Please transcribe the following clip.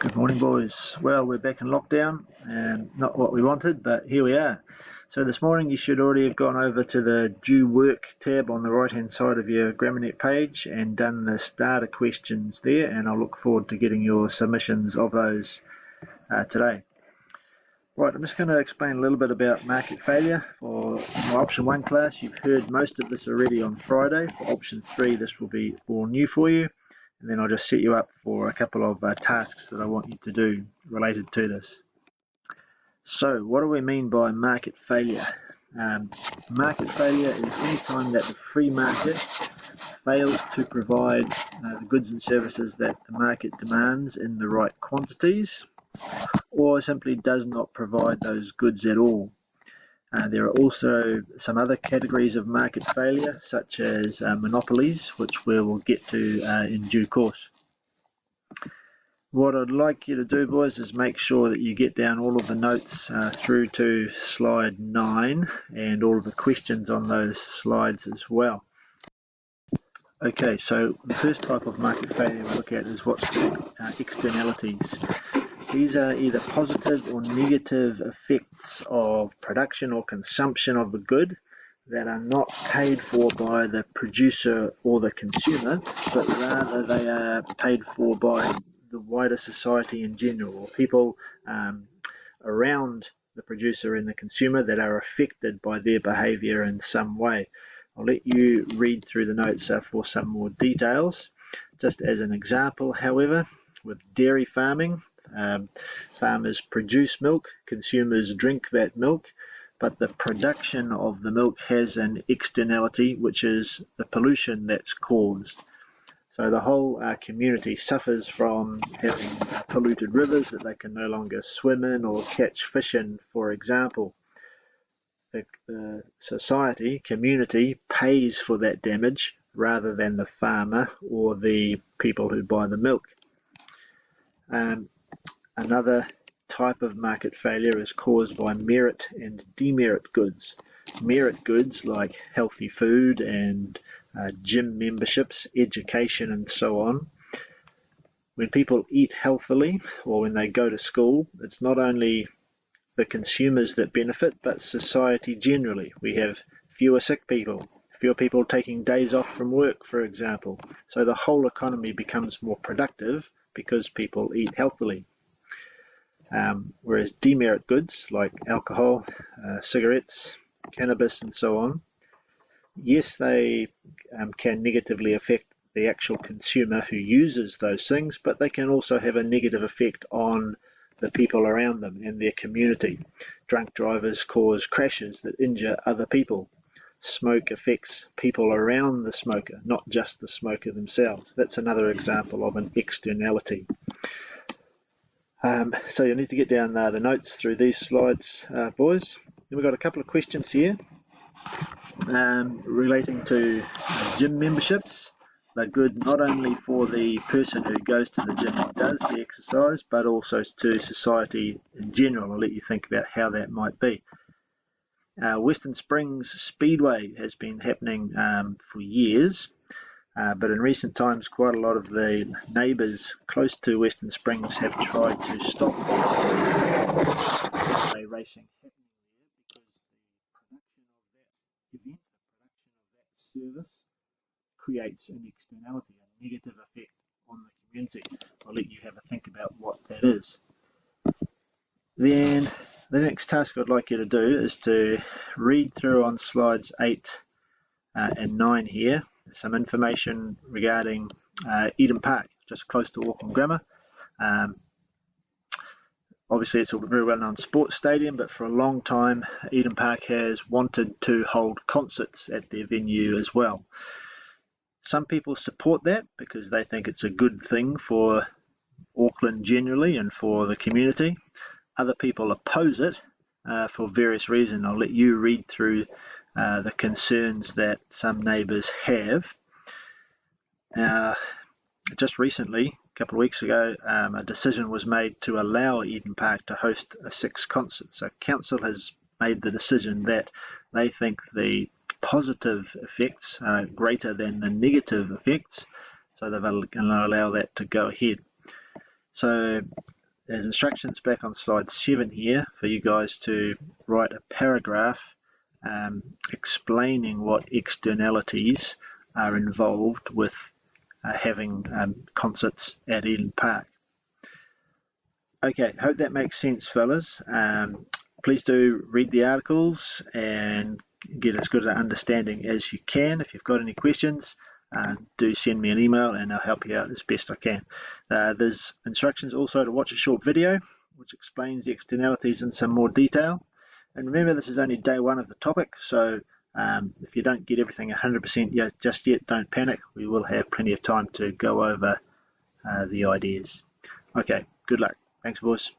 Good morning, boys. Well, we're back in lockdown and not what we wanted, but here we are. So this morning you should already have gone over to the Due Work tab on the right hand side of your GrammarNet page and done the starter questions there, and I'll look forward to getting your submissions of those today. Right, I'm just going to explain a little bit about market failure for my option 1 class. You've heard most of this already on Friday. For option 3 this will be all new for you. And then I'll just set you up for a couple of tasks that I want you to do related to this. So what do we mean by market failure? Market failure is any time that the free market fails to provide the goods and services that the market demands in the right quantities, or simply does not provide those goods at all. There are also some other categories of market failure, such as monopolies, which we will get to in due course. What I'd like you to do, boys, is make sure that you get down all of the notes through to slide 9 and all of the questions on those slides as well. Okay, so the first type of market failure we look at is what's called externalities. These are either positive or negative effects of production or consumption of the good that are not paid for by the producer or the consumer, but rather they are paid for by the wider society in general, or people around the producer and the consumer that are affected by their behaviour in some way. I'll let you read through the notes for some more details. Just as an example, however, with dairy farming, farmers produce milk, consumers drink that milk, but the production of the milk has an externality, which is the pollution that's caused. So the whole community suffers from having polluted rivers that they can no longer swim in or catch fish in, for example. The society, community, pays for that damage rather than the farmer or the people who buy the milk. Another type of market failure is caused by merit and demerit goods. Merit goods like healthy food and gym memberships, education and so on. When people eat healthily or when they go to school, it's not only the consumers that benefit, but society generally. We have fewer sick people, fewer people taking days off from work, for example. So the whole economy becomes more productive because people eat healthily. Whereas demerit goods like alcohol, cigarettes, cannabis and so on, yes, they can negatively affect the actual consumer who uses those things, but they can also have a negative effect on the people around them and their community. Drunk drivers cause crashes that injure other people. Smoke affects people around the smoker, not just the smoker themselves. That's another example of an externality. So you'll need to get down the notes through these slides, boys. Then we've got a couple of questions here relating to gym memberships. They're good not only for the person who goes to the gym and does the exercise, but also to society in general. I'll let you think about how that might be. Western Springs Speedway has been happening for years. But in recent times, quite a lot of the neighbours close to Western Springs have tried to stop the racing happening there because the production of that event, the production of that service, creates an externality, a negative effect on the community. I'll let you have a think about what that is. Then the next task I'd like you to do is to read through on slides 8 and 9 here some information regarding Eden Park, just close to Auckland Grammar. Obviously it's a very well-known sports stadium, but for a long time Eden Park has wanted to hold concerts at their venue as well. Some people support that because they think it's a good thing for Auckland generally and for the community. Other people oppose it for various reasons. I'll let you read through the concerns that some neighbours have. Just recently, a couple of weeks ago, a decision was made to allow Eden Park to host a 6 concerts. So council has made the decision that they think the positive effects are greater than the negative effects, so they're going to allow that to go ahead. So there's instructions back on slide 7 here for you guys to write a paragraph explaining what externalities are involved with having concerts at Eden Park. Okay, hope that makes sense, fellas. Please do read the articles and get as good an understanding as you can. If you've got any questions, do send me an email and I'll help you out as best I can. There's instructions also to watch a short video which explains the externalities in some more detail. And remember, this is only day 1 of the topic, so if you don't get everything 100% just yet, don't panic. We will have plenty of time to go over the ideas. Okay, good luck. Thanks, boys.